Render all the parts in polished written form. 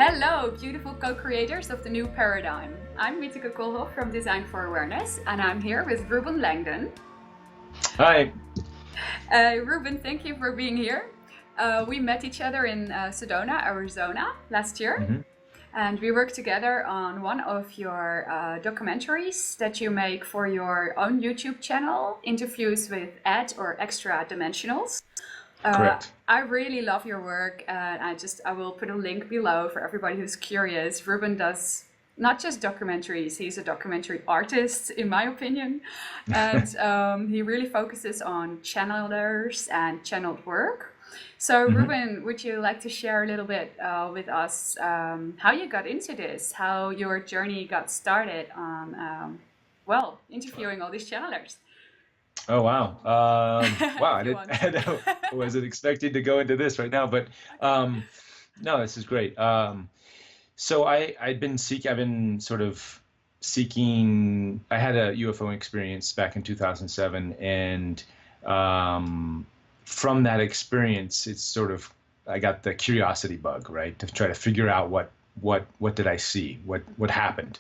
Hello, beautiful co-creators of the new paradigm. I'm Wieteke Koolhof from Design for Awareness, and I'm here with Reuben Langdon. Hi. Reuben, thank you for being here. We met each other in Sedona, Arizona last year, and we worked together on one of your documentaries that you make for your own YouTube channel, interviews with Ed or Extra Dimensionals. Correct. I really love your work, and I will put a link below for everybody who's curious. Reuben does not just documentaries; he's a documentary artist, in my opinion, and he really focuses on channelers and channeled work. So, Reuben, would you like to share a little bit with us how you got into this, how your journey got started on, interviewing all these channelers? Oh wow. Wow, If you want. I wasn't expecting to go into this right now, but no, this is great. So I've been sort of seeking. I had a UFO experience back in 2007, and from that experience, it's sort of I got the curiosity bug, right, to try to figure out what did I see, what happened.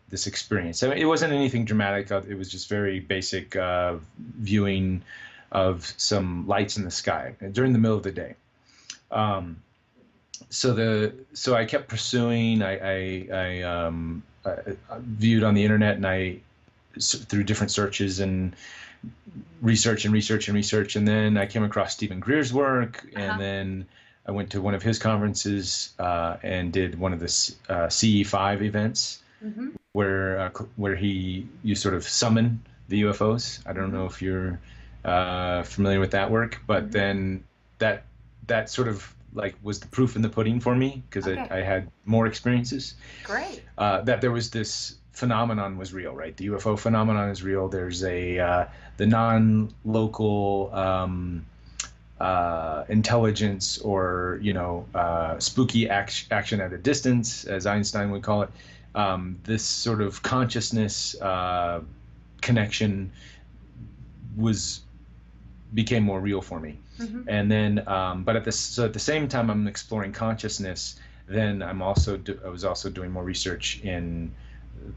This experience. So it wasn't anything dramatic. It was just very basic viewing of some lights in the sky during the middle of the day. So I kept pursuing. I viewed on the internet, and through different searches and research, and then I came across Stephen Greer's work, and then I went to one of his conferences and did one of the CE5 events. Where you sort of summon the UFOs. I don't know if you're familiar with that work, but then that sort of like was the proof in the pudding for me, because I had more experiences. Great. That there was this phenomenon was real, right? The UFO phenomenon is real. There's the non-local intelligence, or spooky action at a distance, as Einstein would call it. This sort of consciousness connection became more real for me. And then, but at the same time I'm exploring consciousness, then I was also doing more research in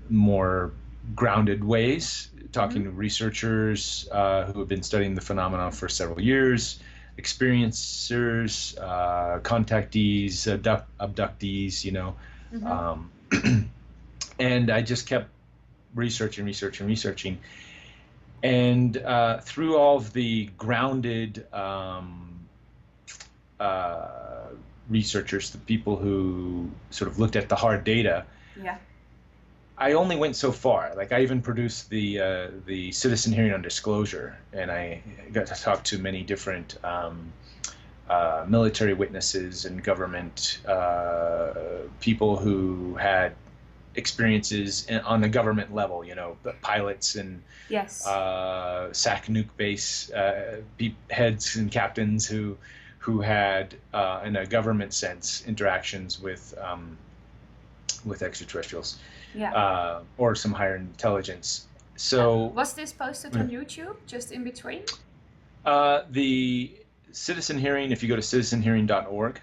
more grounded ways, talking to researchers who have been studying the phenomenon for several years, experiencers, contactees, abductees, and I just kept researching. And through all of the grounded researchers, the people who sort of looked at the hard data, I only went so far. Like, I even produced the citizen hearing on disclosure, and I got to talk to many different military witnesses and government people who had experiences on the government level, pilots and SAC nuke base heads and captains who had, in a government sense, interactions with extraterrestrials, or some higher intelligence. So was this posted on YouTube just in between? The citizen hearing, if you go to citizenhearing.org,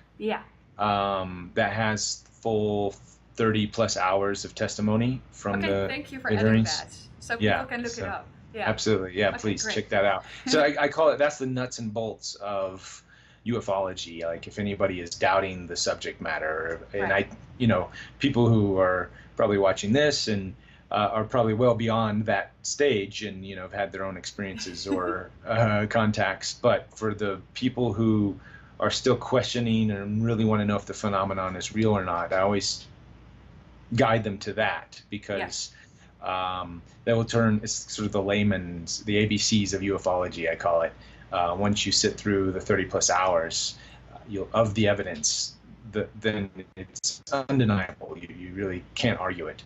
that has full 30 plus hours of testimony from the thank you for the adding hearings. that, so people can look it up. Absolutely, please great. check that out. So I call it, that's the nuts and bolts of ufology. Like, if anybody is doubting the subject matter, and people who are probably watching this and are probably well beyond that stage, and have had their own experiences or contacts, but for the people who are still questioning and really want to know if the phenomenon is real or not, I always guide them to that, because that will turn, it's sort of the layman's, the ABCs of ufology, I call it. Once you sit through the 30 plus hours of the evidence, then it's undeniable. You really can't argue it.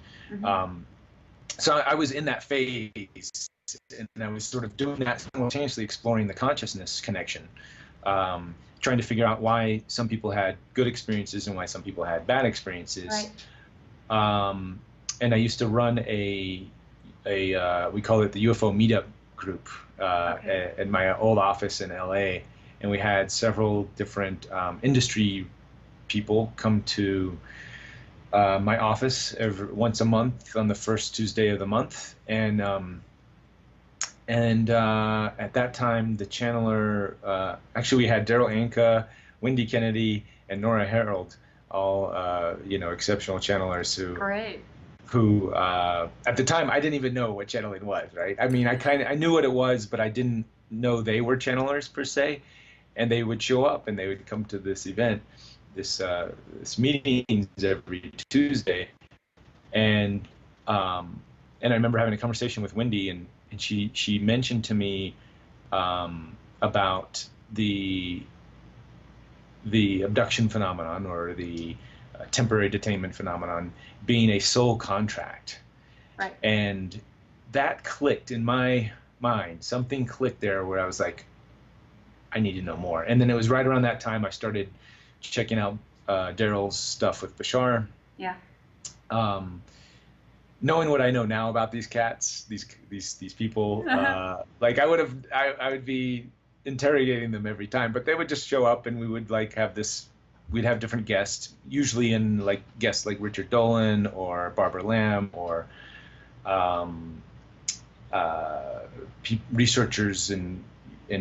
So I was in that phase, and I was sort of doing that simultaneously, exploring the consciousness connection, trying to figure out why some people had good experiences and why some people had bad experiences. And I used to run we call it the UFO meetup group at my old office in LA, and we had several different industry people come to my office once a month on the first Tuesday of the month, and at that time the channeler, actually we had Daryl Anka, Wendy Kennedy, and Nora Harold, all exceptional channelers who at the time I didn't even know what channeling was, right? I mean, I knew what it was, but I didn't know they were channelers per se. And they would show up and they would come to this event, this meetings every Tuesday. And I remember having a conversation with Wendy, and she mentioned to me about the abduction phenomenon, or the temporary detainment phenomenon, being a soul contract. Right. And that clicked in my mind. Something clicked there where I was like, I need to know more. And then it was right around that time I started checking out Daryl's stuff with Bashar. Yeah. Knowing what I know now about these cats, these people, like I would be interrogating them every time, but they would just show up and we would like we'd have different guests, usually guests like Richard Dolan or Barbara Lamb, or researchers and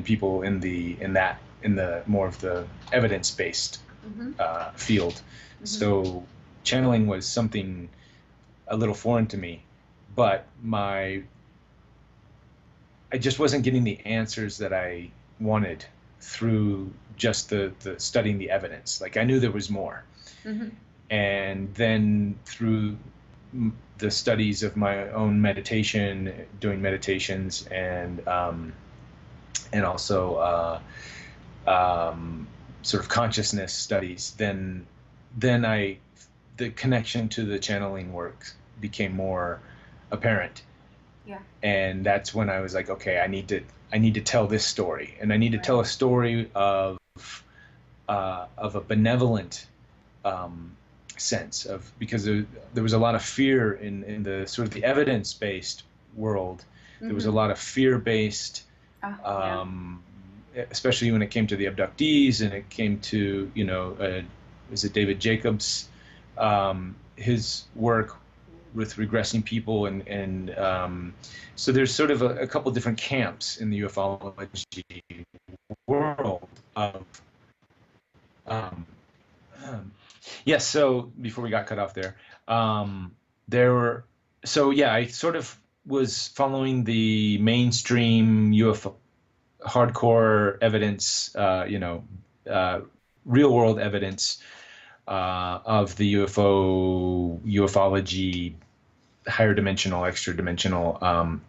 people in the more of the evidence-based field. Mm-hmm. So channeling was something a little foreign to me, but I just wasn't getting the answers that I wanted through just the studying the evidence. Like I knew there was more. Mm-hmm. And then through the studies of my own meditation, doing meditations, and also sort of consciousness studies, then the connection to the channeling work became more apparent. Yeah. And that's when I was like, okay, I need to tell this story, and I need to tell a story of a benevolent sense of, because there was a lot of fear in the sort of the evidence-based world. Mm-hmm. There was a lot of fear-based, especially when it came to the abductees, and it came to, is it David Jacobs, his work with regressing people, and so there's sort of a couple different camps in the ufology world of yes. So before we got cut off there, I sort of was following the mainstream UFO hardcore evidence, real world evidence of the ufology, higher dimensional, extra dimensional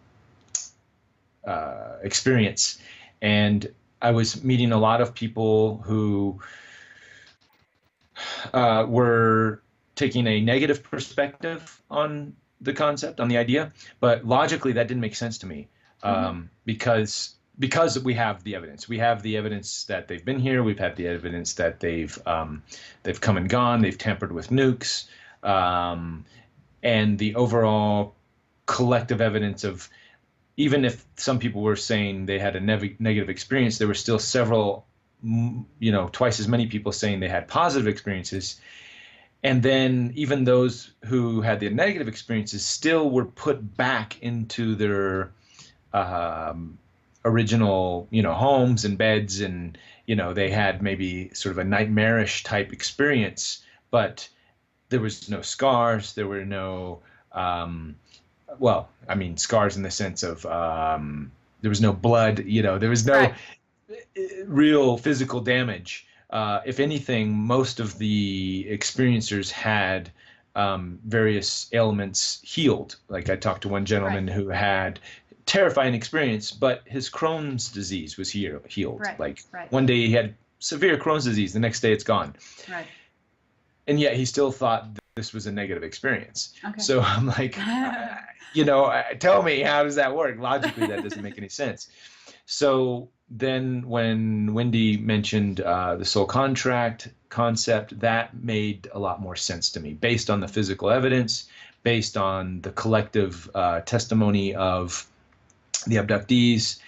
experience. And I was meeting a lot of people who were taking a negative perspective on the concept, on the idea, but logically that didn't make sense to me, because we have the evidence. We have the evidence that they've been here. We've had the evidence that they've come and gone. They've tampered with nukes, and the overall collective evidence of, even if some people were saying they had a negative experience, there were still several, twice as many people saying they had positive experiences. And then even those who had the negative experiences still were put back into their original, homes and beds, and, they had maybe sort of a nightmarish type experience, but there was no scars. There were no, scars in the sense of, there was no blood, there was no real physical damage. If anything, most of the experiencers had various ailments healed. Like I talked to one gentleman who had terrifying experience, but his Crohn's disease was healed. One day he had severe Crohn's disease, the next day it's gone. Right. And yet he still thought this was a negative experience. Okay. So I'm like, tell me, how does that work? Logically, that doesn't make any sense. So then when Wendy mentioned the soul contract concept, that made a lot more sense to me, based on the physical evidence, based on the collective testimony of the abductees,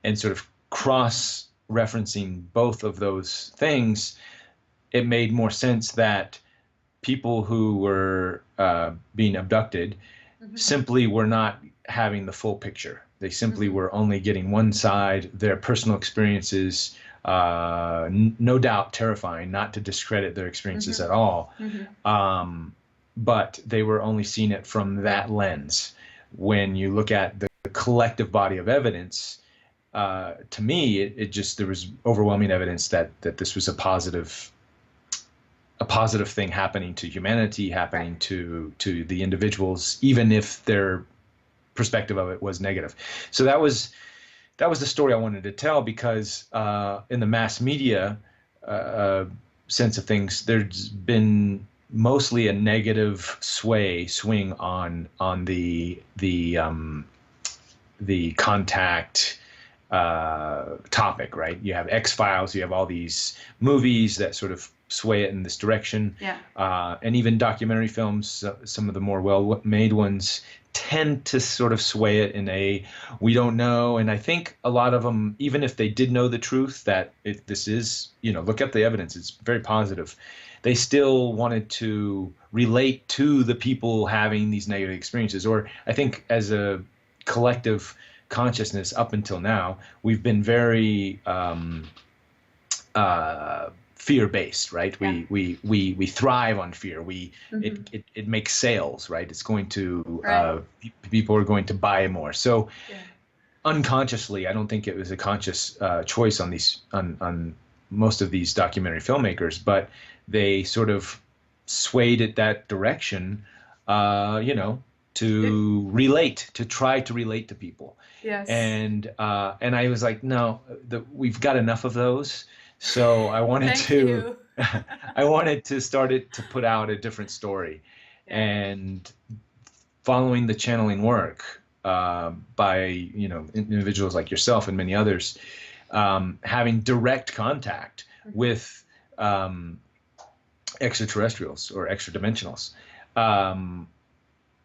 and sort of cross-referencing both of those things. it made more sense that people who were being abducted simply were not having the full picture. They simply were only getting one side, their personal experiences, no doubt terrifying, not to discredit their experiences at all. But they were only seeing it from that lens. When you look at the collective body of evidence, to me, it just, there was overwhelming evidence that this was a positive thing happening to humanity, happening to the individuals, even if their perspective of it was negative. So that was the story I wanted to tell, because in the mass media sense of things, there's been mostly a negative swing on the contact topic, right? You have X-Files, you have all these movies that sort of sway it in this direction. And even documentary films, some of the more well-made ones, tend to sort of sway it in a, we don't know. And I think a lot of them, even if they did know the truth, that this is, look at the evidence, it's very positive, they still wanted to relate to the people having these negative experiences. Or I think as a collective consciousness up until now, we've been very fear-based, right? We thrive on fear. It makes sales, right? It's going to people are going to buy more. So unconsciously, I don't think it was a conscious choice on these on most of these documentary filmmakers, but they sort of swayed it that direction, to relate, to try to relate to people. And I was like, no, we've got enough of those. So I wanted I wanted to start it to put out a different story. And following the channeling work by individuals like yourself and many others, having direct contact with extraterrestrials or extra-dimensionals, and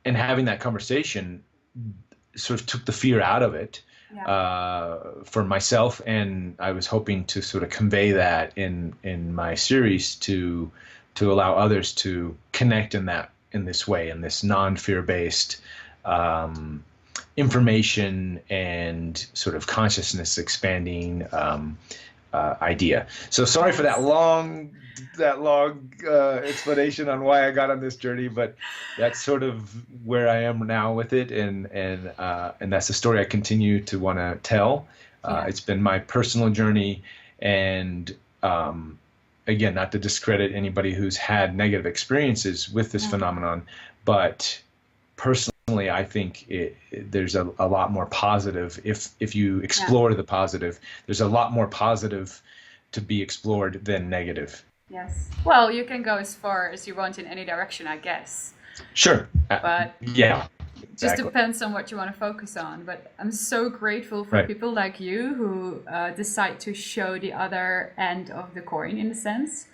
having that conversation sort of took the fear out of it. For myself, and I was hoping to sort of convey that in my series to allow others to connect in this way, in this non-fear-based information and sort of consciousness expanding idea. So sorry for that long explanation on why I got on this journey, but that's sort of where I am now with it, and that's the story I continue to want to tell. It's been my personal journey, and again, not to discredit anybody who's had negative experiences with this phenomenon, but personally, I think there's a lot more positive. If you explore the positive, there's a lot more positive to be explored than negative. Yes. Well, you can go as far as you want in any direction, I guess. Sure. But yeah. It just depends on what you want to focus on. But I'm so grateful for people like you who decide to show the other end of the coin, in a sense.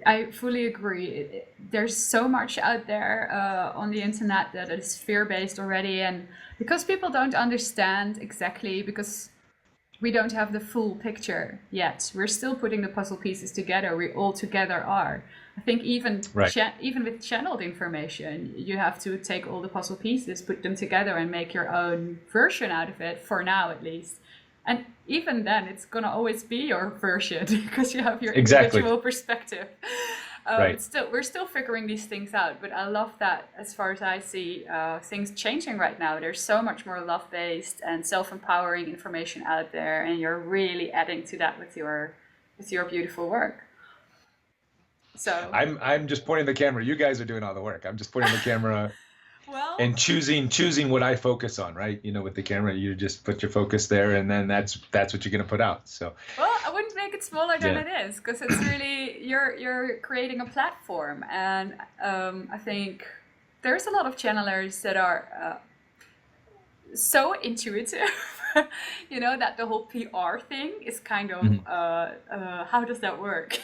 I fully agree. There's so much out there on the internet that is fear-based already. And because people don't understand exactly, because we don't have the full picture yet. We're still putting the puzzle pieces together. We all together are. I think even with channeled information, you have to take all the puzzle pieces, put them together, and make your own version out of it, for now at least. And even then, it's going to always be your version, because you have your individual perspective. We're still figuring these things out, but I love that. As far as I see things changing right now, there's so much more love-based and self-empowering information out there, and you're really adding to that with your beautiful work. So I'm just pointing the camera. You guys are doing all the work. I'm just pointing the camera. And choosing what I focus on, right? With the camera, you just put your focus there, and then that's what you're going to put out. So. Well, I wouldn't make it smaller than it is, because it's really you're creating a platform, and I think there's a lot of channelers that are so intuitive. That the whole PR thing is kind of how does that work?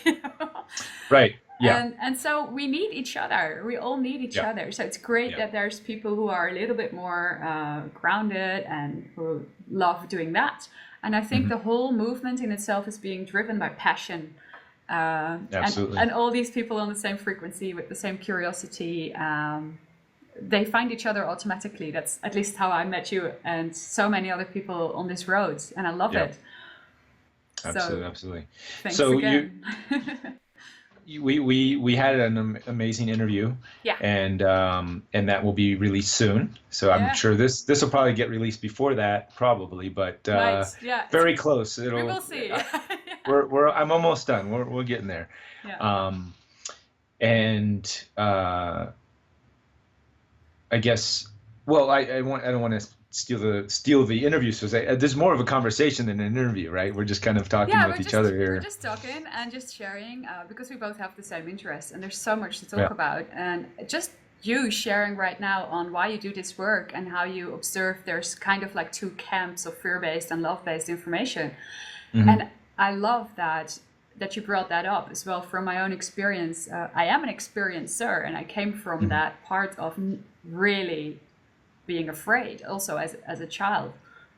Right. Yeah. And so we need each other. We all need each other. So it's great that there's people who are a little bit more grounded and who love doing that. And I think the whole movement in itself is being driven by passion. Absolutely. And all these people on the same frequency with the same curiosity, they find each other automatically. That's at least how I met you and so many other people on this road, and I love it. Absolutely, absolutely. Thanks so again. we had an amazing interview, and that will be released soon. So I'm sure this will probably get released before that, probably, but very close. We will see. I'm almost done. We're getting there. And I guess, well, I don't want to steal the interview. So there's more of a conversation than an interview, right? We're just kind of talking with each other here. We're just talking and just sharing because we both have the same interests, and there's so much to talk about. And just you sharing right now on why you do this work and how you observe there's kind of like two camps of fear-based and love-based information. And I love that you brought that up as well from my own experience. I am an experiencer, and I came from that part of really being afraid also as a child.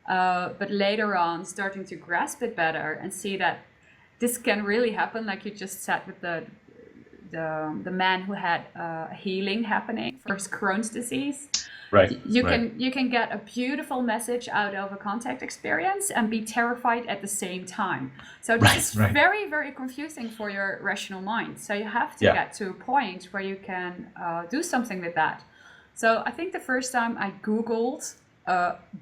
But later on, starting to grasp it better and see that this can really happen, like you just said with the man who had healing happening for his Crohn's disease. Right. You can get a beautiful message out of a contact experience and be terrified at the same time. So this is very, very confusing for your rational mind. So you have to get to a point where you can do something with that. So I think the first time I Googled,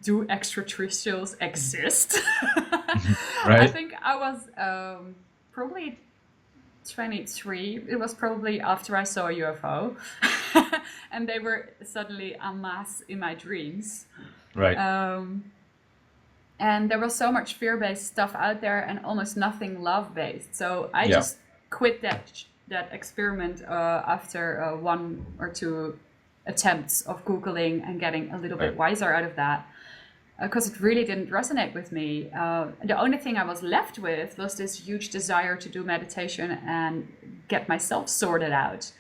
do extraterrestrials exist? I think I was probably 23. It was probably after I saw a UFO. And they were suddenly en masse in my dreams. Right. And there was so much fear-based stuff out there and almost nothing love-based. So I just quit that experiment after 1 or 2 attempts of Googling and getting a little bit wiser out of that, because it really didn't resonate with me. The only thing I was left with was this huge desire to do meditation and get myself sorted out.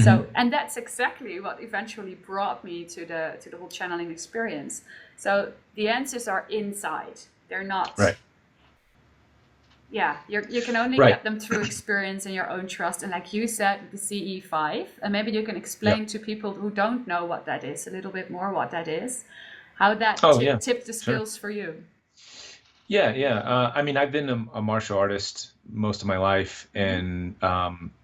So, and that's exactly what eventually brought me to the whole channeling experience. So the answers are inside. They're not. Right. Yeah, you can only get them through experience and your own trust. And like you said, the CE5, and maybe you can explain to people who don't know what that is, a little bit more what that is, how that tipped the scales for you. Yeah. I mean, I've been a martial artist most of my life, and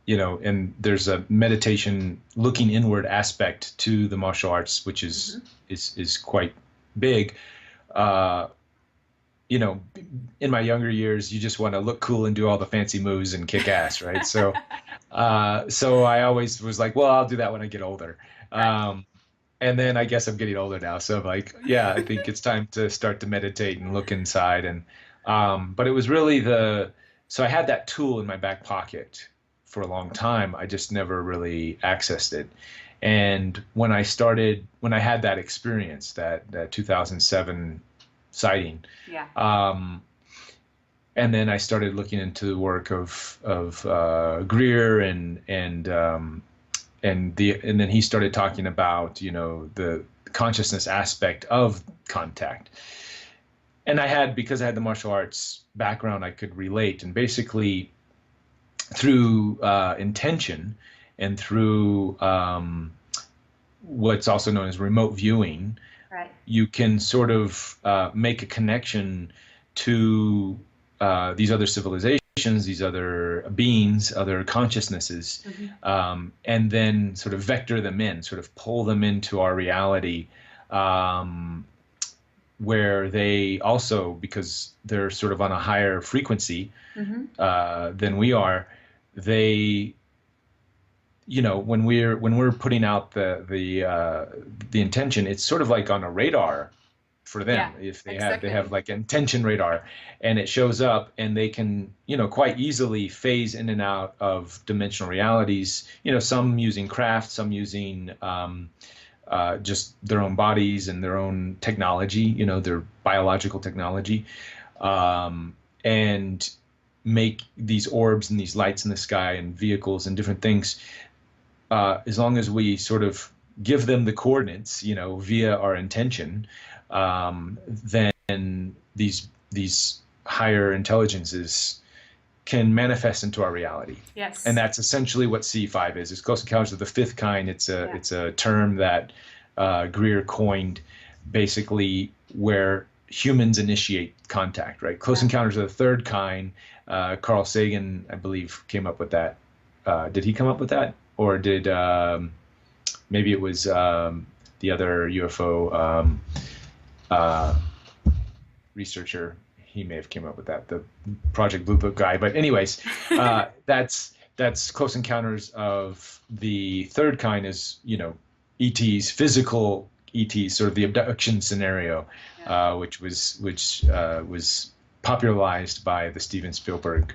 and there's a meditation, looking inward aspect to the martial arts, which is quite big. In my younger years, you just want to look cool and do all the fancy moves and kick ass, right? So I always was like, well, I'll do that when I get older. And then I guess I'm getting older now, so I'm like, I think it's time to start to meditate and look inside. And but it was really so I had that tool in my back pocket for a long time. I just never really accessed it. And when I had that experience, that 2007 sighting, and then I started looking into the work of Greer and then he started talking about the consciousness aspect of contact. And because I had the martial arts background, I could relate. And basically, through intention and through what's also known as remote viewing, you can sort of make a connection to these other civilizations, these other beings, other consciousnesses, and then sort of vector them in, sort of pull them into our reality, where they also, because they're sort of on a higher frequency than we are, they, when we're putting out the intention, it's sort of like on a radar for them. If they have like intention radar, and it shows up, and they can quite easily phase in and out of dimensional realities, some using craft, some using just their own bodies and their own technology, their biological technology, and make these orbs and these lights in the sky and vehicles and different things, as long as we sort of give them the coordinates, via our intention, then these higher intelligences can manifest into our reality. Yes. And that's essentially what C5 is. It's Close Encounters of the Fifth Kind. It's a term that Greer coined, basically where humans initiate contact, right? Close Encounters of the Third Kind, Carl Sagan, I believe, came up with that. Did he come up with that? Or did maybe it was the other UFO researcher? He may have came up with that, the Project Blue Book guy. But anyways, that's Close Encounters of the Third Kind is, ETs, physical ETs, sort of the abduction scenario, which was popularized by the Steven Spielberg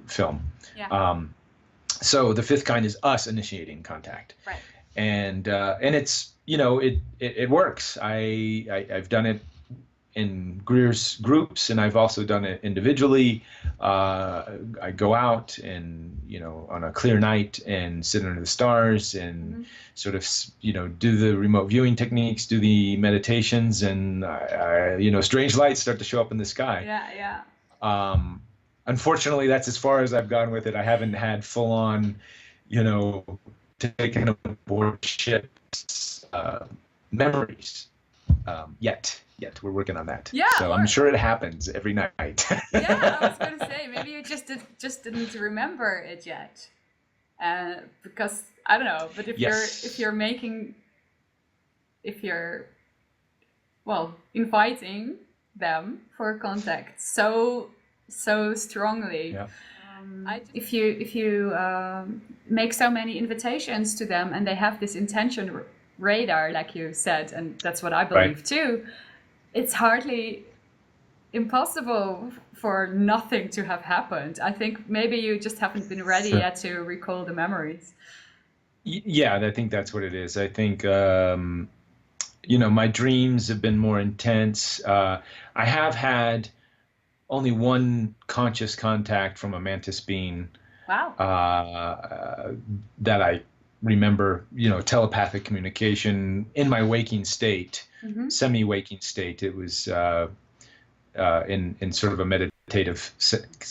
film. Yeah. So the Fifth Kind is us initiating contact. Right. And it's, it works. I've done it in Greer's groups, and I've also done it individually. I go out and, on a clear night and sit under the stars and sort of, do the remote viewing techniques, do the meditations, and, strange lights start to show up in the sky. Yeah, yeah. Unfortunately, that's as far as I've gone with it. I haven't had full on, taken aboard ships memories yet. We're working on that. Yeah. So I'm sure it happens every night. Yeah, I was going to say, maybe you just didn't remember it yet, because I don't know. But if you're inviting them for contact so strongly. Yeah. If you make so many invitations to them and they have this intention radar, like you said, and that's what I believe too, it's hardly impossible for nothing to have happened. I think maybe you just haven't been ready yet to recall the memories. Yeah, I think that's what it is. I think, my dreams have been more intense. I have had only one conscious contact from a mantis being. Wow. That I remember, telepathic communication in my waking state, semi-waking state. It was in sort of a meditative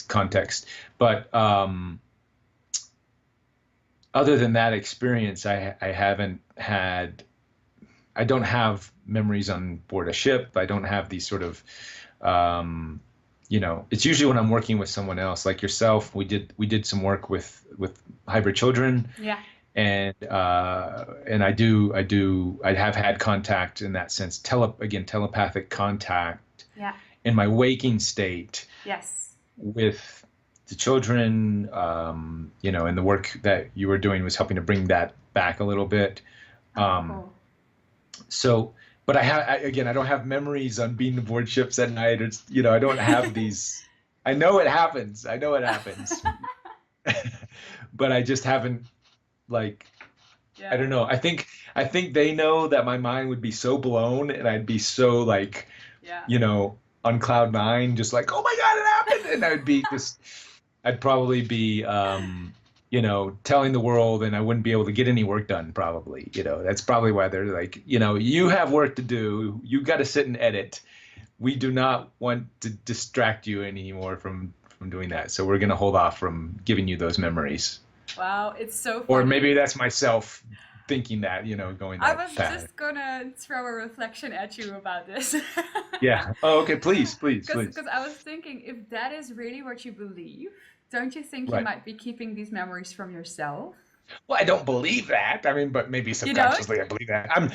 context. But other than that experience, I don't have memories on board a ship. I don't have these sort of, it's usually when I'm working with someone else, like yourself. We did some work with hybrid children. Yeah. And I have had contact in that sense, telepathic contact. Yeah. In my waking state. Yes. With the children, and the work that you were doing was helping to bring that back a little bit. Cool. So, but I don't have memories on being aboard ships at night. It's, I don't have these. I know it happens. But I just haven't, I don't know. I think they know that my mind would be so blown and I'd be so on cloud nine, just like, oh my God, it happened. And I'd probably be, telling the world, and I wouldn't be able to get any work done probably. That's probably why they're like, you have work to do. You got to sit and edit. We do not want to distract you anymore from doing that. So we're going to hold off from giving you those memories. Wow, it's so funny. Or maybe that's myself thinking that, going that I was path. just gonna throw a reflection at you about this. Yeah. Oh, okay. Please. Because I was thinking, if that is really what you believe, don't you think you might be keeping these memories from yourself? Well, I don't believe that. I mean, but maybe subconsciously I believe that. I'm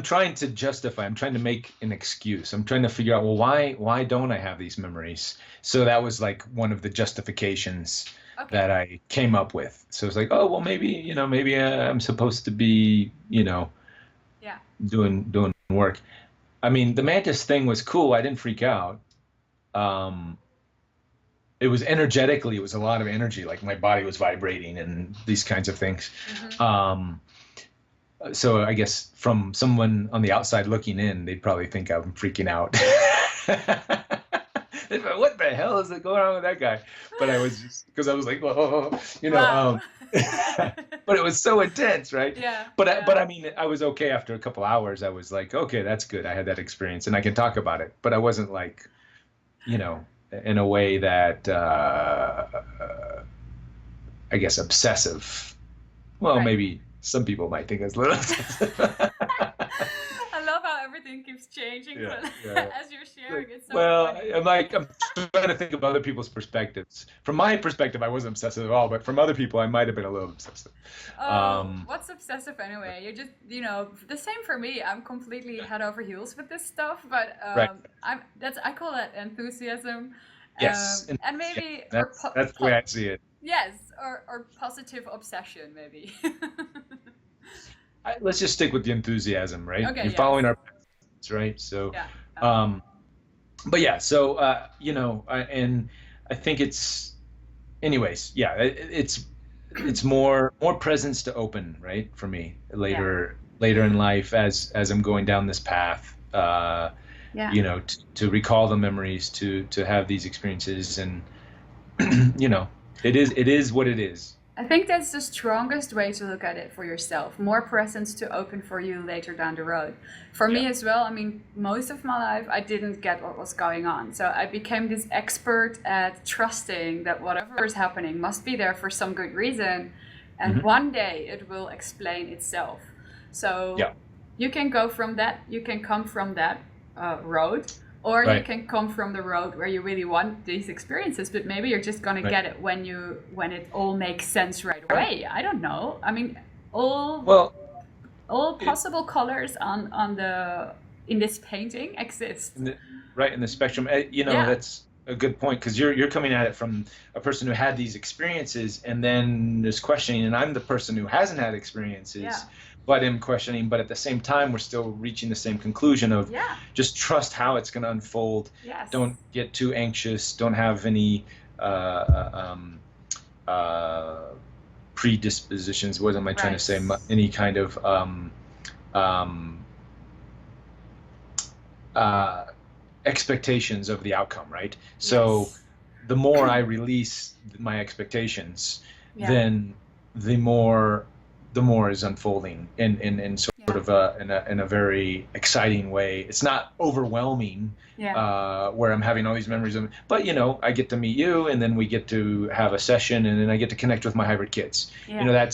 trying to justify. I'm trying to make an excuse. I'm trying to figure out, well, why don't I have these memories? So that was like one of the justifications that I came up with. So it's like, oh, well, maybe I'm supposed to be, doing work. I mean, the mantis thing was cool. I didn't freak out. It was energetically, it was a lot of energy. Like my body was vibrating and these kinds of things. So I guess from someone on the outside looking in, they'd probably think I'm freaking out. What the hell is going on with that guy? But I was just, because I was like, whoa, Wow. But it was so intense, right? Yeah. But I mean, I was okay after a couple hours. I was like, okay, that's good. I had that experience and I can talk about it. But I wasn't like, you know, in a way that I guess obsessive. Well, Right. maybe some people might think it's a little obsessive. I love how everything keeps changing Yeah, yeah. as you're sharing. Like, It's so well, funny. I'm trying to think of other people's perspectives. From my perspective, I wasn't obsessive at all, but from other people, I might have been a little obsessive. Oh, Um, what's obsessive anyway? You're just, the same for me. I'm completely head over heels with this stuff, but right. I call that enthusiasm, Yes. and Yeah, maybe that's the way I see it. yes, or positive obsession maybe. Let's just stick with the enthusiasm, right? Okay, You're yes, following our paths, right? So, yeah, yeah, um, but yeah, so and I think anyways, yeah, it's more presence to open, right, for me yeah, later in life as I'm going down this path. yeah. To recall the memories, to have these experiences, and you know, it is what it is. I think that's the strongest way to look at it for yourself. More presence to open for you later down the road. For Yeah. me as well, I mean, most of my life I didn't get what was going on. So I became this expert at trusting that whatever is happening must be there for some good reason. And Hmm. one day it will explain itself. So Yeah. you can go from that, you can come from that road, or you Right. can come from the road where you really want these experiences, but maybe you're just gonna Right. get it when it all makes sense right away. I don't know. I mean, all Well, all it, possible colors on the in this painting exist. in the, right in the spectrum, Yeah, that's a good point because you're coming at it from a person who had these experiences, and then there's questioning, and I'm the person who hasn't had yeah, experiences, but am questioning. But at the same time, we're still reaching the same conclusion of yeah, just trust how it's going to unfold. yes, Don't get too anxious. Don't have any uh, um, uh, predispositions. What am I trying to right, say? Any kind of um, uh, expectations of the outcome, right? So yes, the more I release my expectations, yeah, then the more the more is unfolding in sort yeah, of in a very exciting way. It's not overwhelming yeah, where I'm having all these memories of, but I get to meet you, and then we get to have a session, and then I get to connect with my hybrid kids. yeah,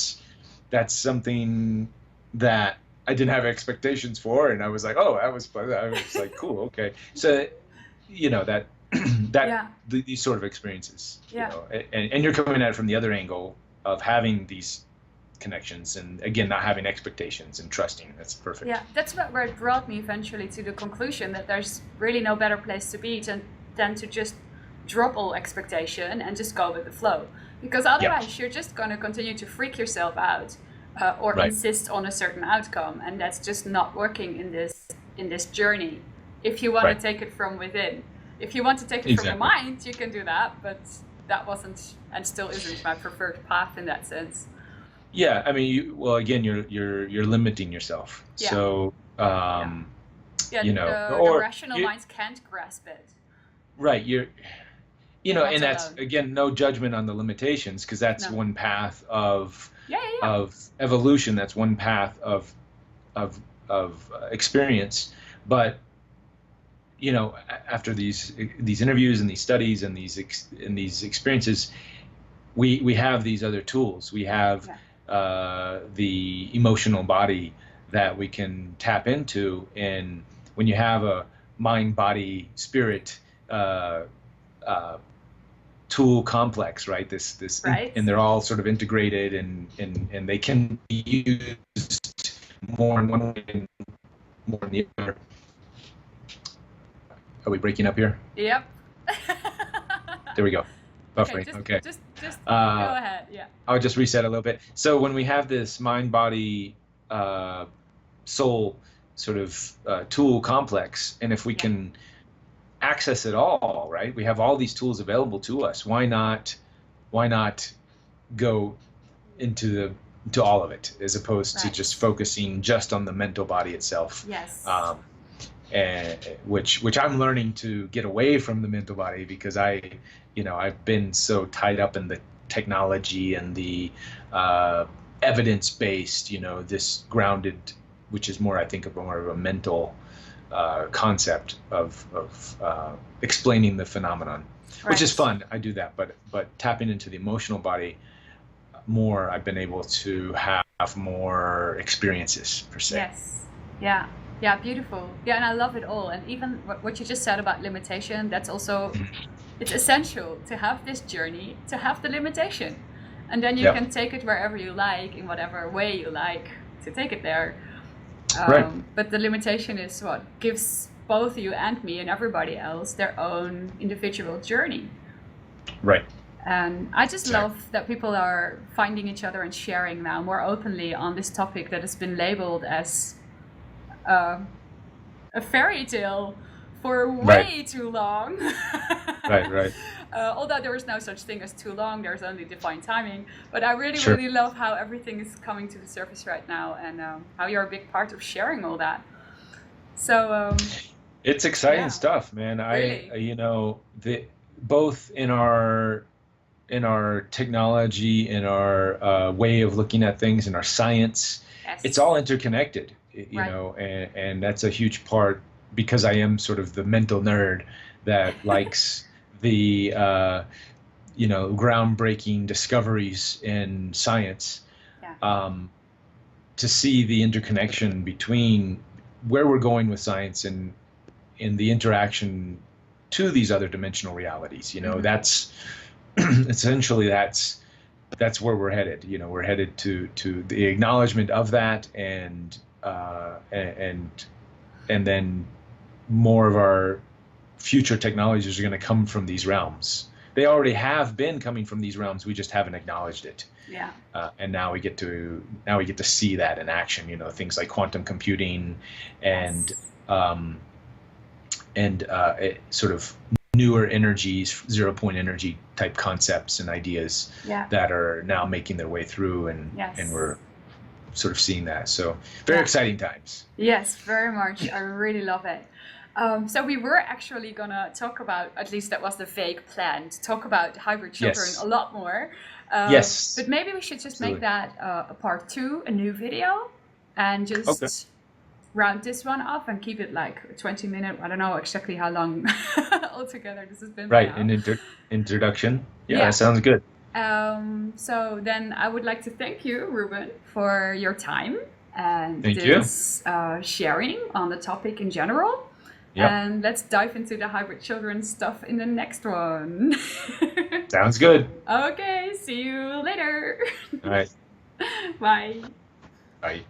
That's something that I didn't have expectations for, and I was like, oh, that was fun. I was like, cool, okay. So, that yeah, these sort of experiences, yeah. and you're coming at it from the other angle of having these connections, and again, not having expectations and trusting. That's perfect. Yeah, that's where it brought me eventually to the conclusion that there's really no better place to be than to just drop all expectation and just go with the flow. Because Yep. otherwise, you're just going to continue to freak yourself out or Right. insist on a certain outcome, and that's just not working in this journey. If you want to Right. take it from within, if you want to take it from the Exactly. mind, you can do that. But that wasn't and still isn't my preferred path in that sense. Yeah. I mean, well, again, you're limiting yourself. Yeah, So, yeah, yeah. The or rational you minds can't grasp it. right. Not And that's alone. again no judgment on the limitations, because that's No. one path of Yeah, yeah, yeah. of evolution. That's one path of experience. But after these interviews and these studies and these experiences, we have these other tools. We have Yeah. the emotional body that we can tap into, and when you have a mind, body, spirit uh, uh, tool complex, right? Right? And they're all sort of integrated, and they can be used more in one way and more in the other. Are we breaking up here? Yep. There we go. Okay, Buffering. Okay. just go Uh, ahead. Yeah. I'll just reset a little bit. So when we have this mind, body, uh, soul sort of tool complex, and if we Yeah. can access it all, right? We have all these tools available to us. Why not go into all of it, as opposed to Right. just focusing just on the mental body itself? Yes. And which I'm learning to get away from the mental body, because I've been so tied up in the technology and the evidence based, this grounded, which is more, I think, of more of a mental concept of explaining the phenomenon, which is fun. I do that, but tapping into the emotional body more, I've been able to have more experiences per se. Yes. Yeah. Yeah. Beautiful. Yeah. And I love it all. And even what you just said about limitation, that's also, it's essential to have this journey, to have the limitation. And then you can take it wherever you like, in whatever way you like to take it there. But the limitation is what gives both you and me and everybody else their own individual journey. Right. And I just love that people are finding each other and sharing now more openly on this topic that has been labeled as a fairy tale for way too long. Right. Although there is no such thing as too long, there's only defined timing. But I really love how everything is coming to the surface right now, and how you're a big part of sharing all that. So it's exciting stuff, man. Really? Both in our technology, in our way of looking at things, in our science, it's all interconnected. You know, and that's a huge part, because I am sort of the mental nerd that likes the groundbreaking discoveries in science. To see the interconnection between where we're going with science and in the interaction to these other dimensional realities. That's essentially that's where we're headed. We're headed to the acknowledgement of that, and then more of our future technologies are going to come from these realms. They already have been coming from these realms. We just haven't acknowledged it. Yeah. And now we get to see that in action. Things like quantum computing and sort of newer energies, 0-point energy type concepts and ideas that are now making their way through, and we're sort of seeing that. So very exciting times. Yes, very much. I really love it. So we were actually gonna talk about, at least that was the vague plan, to talk about hybrid children a lot more. But maybe we should just make that a part 2, a new video, and just round this one off and keep it like a 20-minute. I don't know exactly how long altogether this has been. Right, an introduction. Yeah, that sounds good. So then I would like to thank you, Reuben, for your time and sharing on the topic in general. And let's dive into the hybrid children stuff in the next one. Sounds good. Okay, see you later. All right. Bye. Bye.